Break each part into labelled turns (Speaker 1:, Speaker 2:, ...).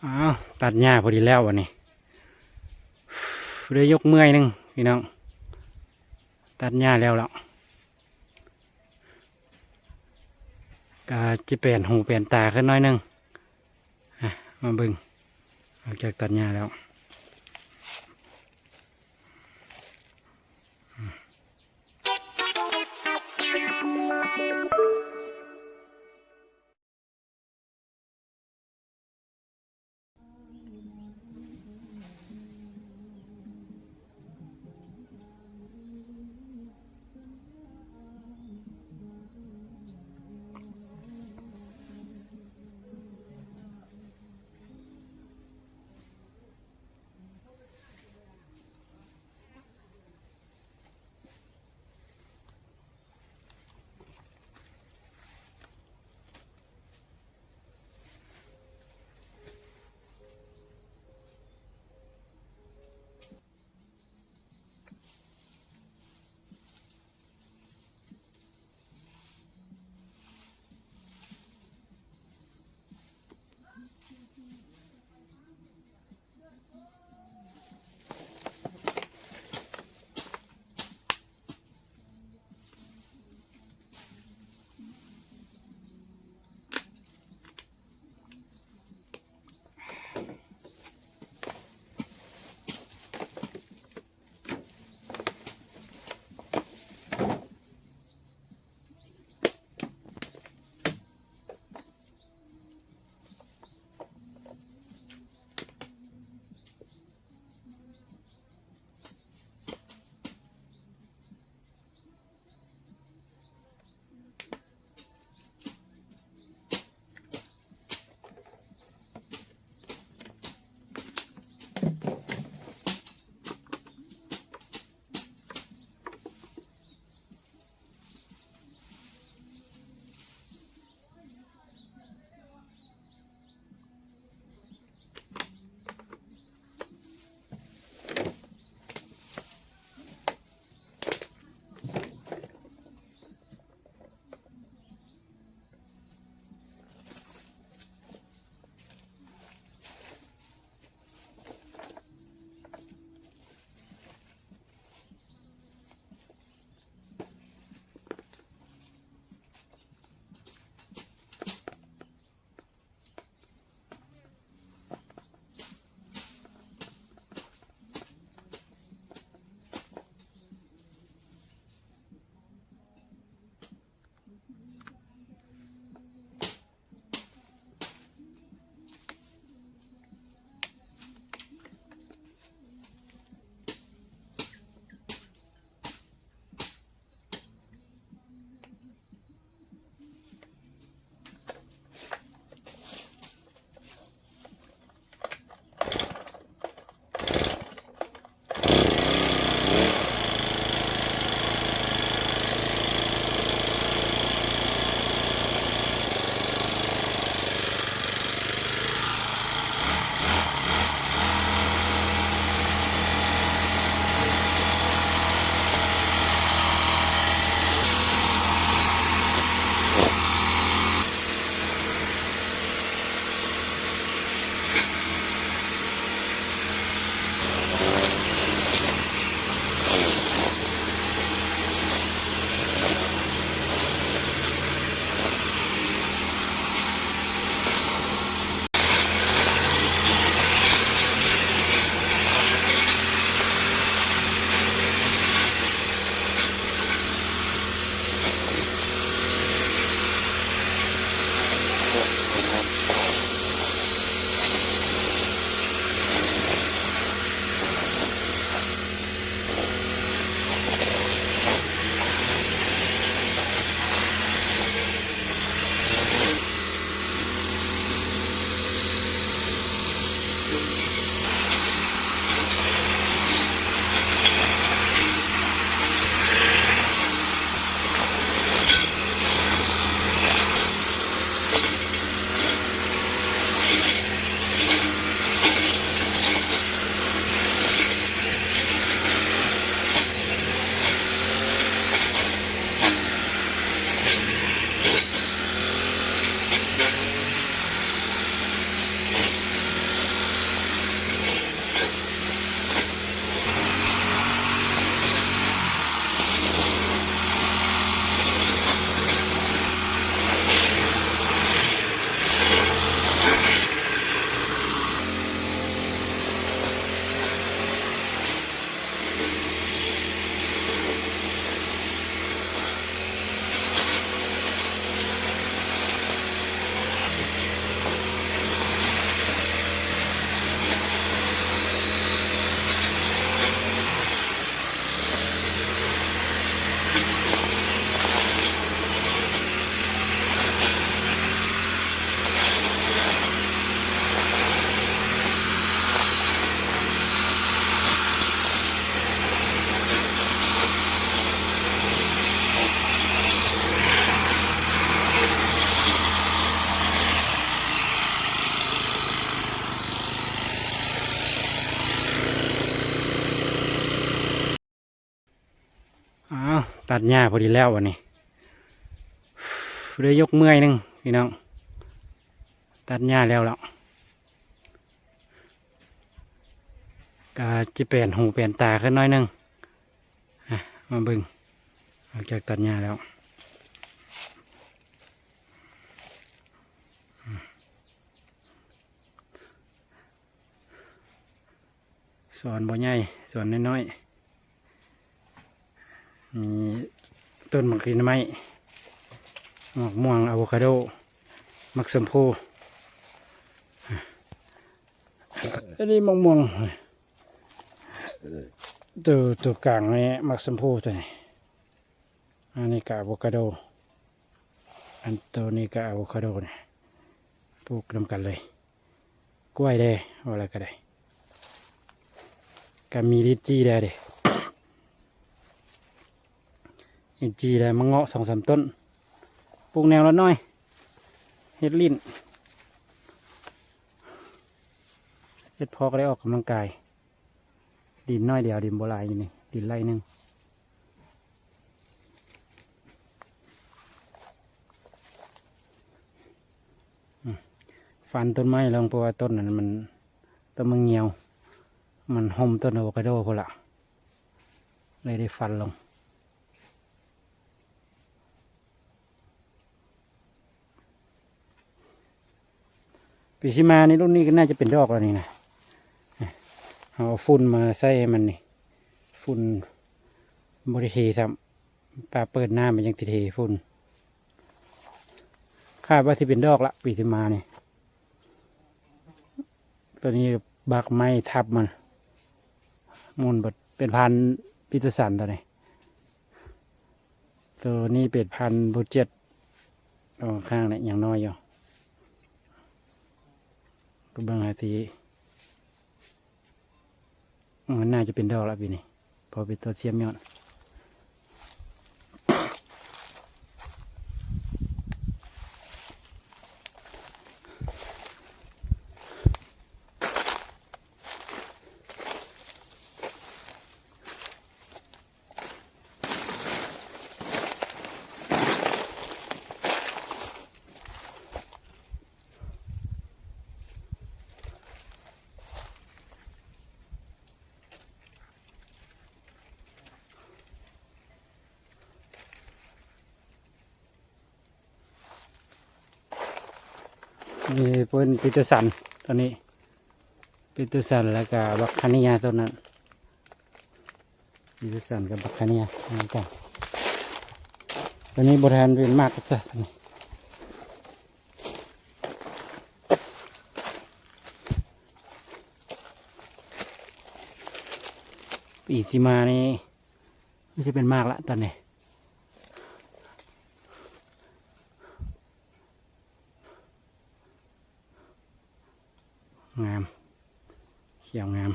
Speaker 1: อ้าวตัดหญ้าพอดีแล้ววันนี้เลยยกเมื่อยหนึงพี่น้องตัดหญ้าแล้วก็จะเปลี่ยนหูเปลี่ยนตาขึ้นน้อยหนึงอ่ะมาเบิ่งหลังจากตัดหญ้าแล้ว ตัดหญ้าพอดีแล้ววันนี้เลยยกเมื่อยหนึงพี่น้องตัดหญ้าแล้วก็จะเปลี่ยนหูเปลี่ยนตาขึ้นน้อยหนึงมาเบิ่งหลังจากตัดหญ้าแล้วสวนบ่ใหญ่สวนน้อยๆมีต้นมะขามไม้มะม่วงอะโวคาโดมักสมพูอันนี้มะม่วงตัวกลางนี่มักสมพูตัวนี้อันนี้ก็อะโวคาโดอันตัวนี้ก็อะโวคาโดนี่ปลูกนำกันเลยกล้วยได้อะไรก็ได้ก็มีลิจีได้เด้ลิจีได้มะเงาะ2-3 ต้นปลูกแนวละน้อยเฮ็ดลิ้นเฮ็ดพอก็ได้ออกกำลังกายดินน้อยเดียวดินโบราณอยู่นี่ดินไร่นึงฟันต้นไม้ลงเพราะว่าต้นนั้นมันต้นมะเงียวมันห่มต้นอะโวคาโดพอละเลยได้ฟันลงปีชิมานี่รุ่นนี้ก็น่าจะเป็นดอกแล้วนี่นะเอาฝุ่นมาใส่ให้มันนี่ฝุ่นบริเทซ้ำปลาเปิดหน้ามันยังติเทฝุ่นคาดว่าที่เป็นดอกละปีชิมานี่ตัวนี้บักไม้ทับมันมูลบดเป็นพันพิตสันตัวนี้ตัวนี้เป็นพันบุเจ็ดข้างเนี่ยอย่างน้อยอยู่ก็บางทีมันน่าจะเป็นดอกแล้วปีนี้พอเป็นตัวเสียมยอดนี่เป็นปีเตอร์สันตัวนี้ปีเตอร์สันแล้วก็บัคคาเนียตัวนั้นปีเตอร์สันกับบัคคาเนียนี่กันตัวนี้โบราณเป็นมากก็จะนี่ปีที่มานี่ไม่ใช่เป็นมากละตอนนี้งามเขียวงาม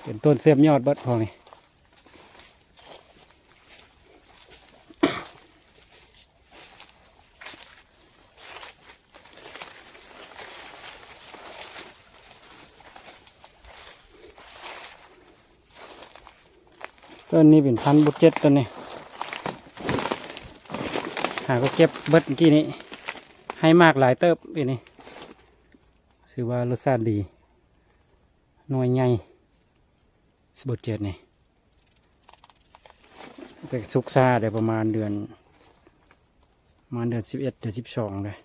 Speaker 1: เป็นต้นเสียบยอดเบิดพอนี่ต้นนี้เป็นพันธุ์บุเจ็ดต้นนี้หาก็เก็บเบิดเมื่อกี้นี้ให้มากหลายเติบปีนี้ถือว่ารสชาติดีหน่วยใหญ่บุเจ็ดนี่แต่สุกซาได้ประมาณเดือน11 เดือน12เลย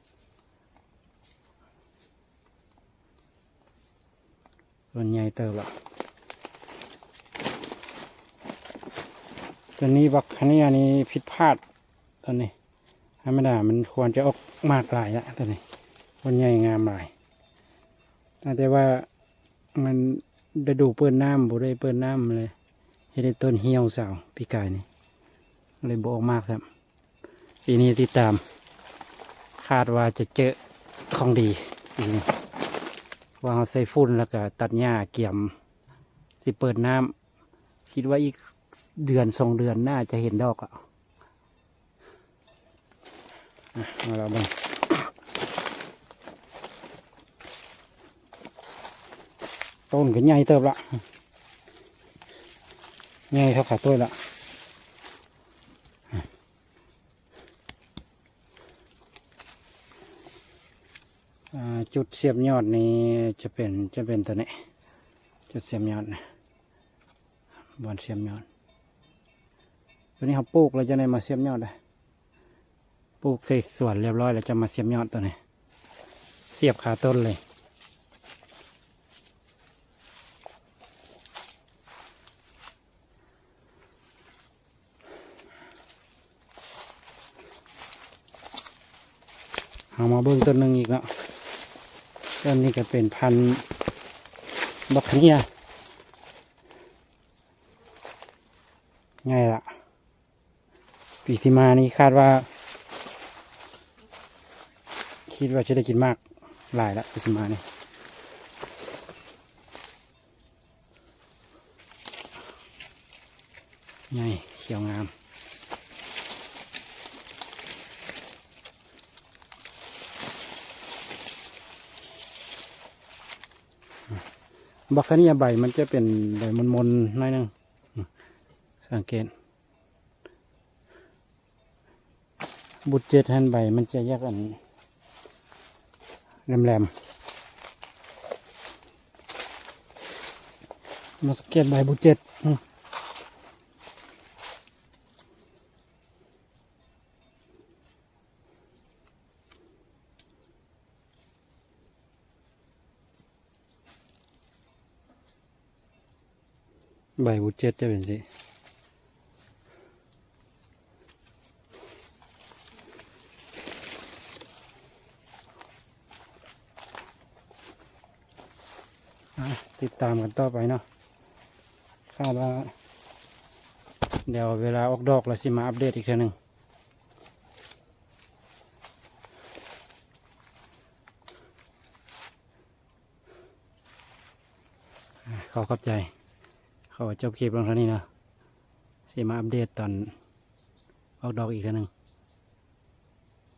Speaker 1: ต้นใหญ่เติบละตัวนี้บักคาเนียนี่ผิดพลาดตอนนี้ธรรมดามันควรจะออกมากหลายละตัวนี้ต้นใหญ่งามหลายแต่ว่ามันได้ดูเปื้อนน้ำบ่ได้เปื้อนน้ำเลยให้ได้ต้นเหี่ยวสาวปีกายนี่เลยบ่ออกมากครับปีนี้ติดตามคาดว่าจะเจอของดีปีนี้ว่าเราใส่ฝุ่นแล้วก็ตัดหญ้าเกี่ยมสิเปิดน้ำคิดว่าอีกเดือน2 เดือนน่าจะเห็นดอกอ่ะมาเราบ้าง ต้นก็ใหญ่เติบละใหญ่เท่าขาต้นละจุดเสียบยอดนี้จะเป็นตัวนี้จุดเสียบยอดนะบอลเสียบยอดตัวนี้เขาปลูกเราจะได้มาเสียบยอดเลยปลูกใส่สวนเรียบร้อยแล้วจะมาเสียบยอดตัวนี้เสียบขาต้นเลยเอามาเบิ้งต้นหนึ่งอีกแล้วต้นนี้ก็เป็นพันธุ์บักเนียง่ายละปีที่มานี้คิดว่าจะได้กินมากหลายละปีที่มานี่ง่ายเขียวงามบักเนียใบมันจะเป็นใบมนๆหน่อยนึงสังเกตบุตรเจ็ดหันใบมันจะแยกกันแหลมๆมาสังเกตใบบุตรเจ็ดใบบุตรเจ็ดจะเป็นสิติดตามกันต่อไปเนาะคาดว่าเดี๋ยวเวลาออกดอกเราสิมาอัปเดตอีกทีหนึ่งขอขอบใจขอจบคลิปลงเท่านี้นะสิมาอัปเดตตอนออกดอกอีกทีหนึ่ง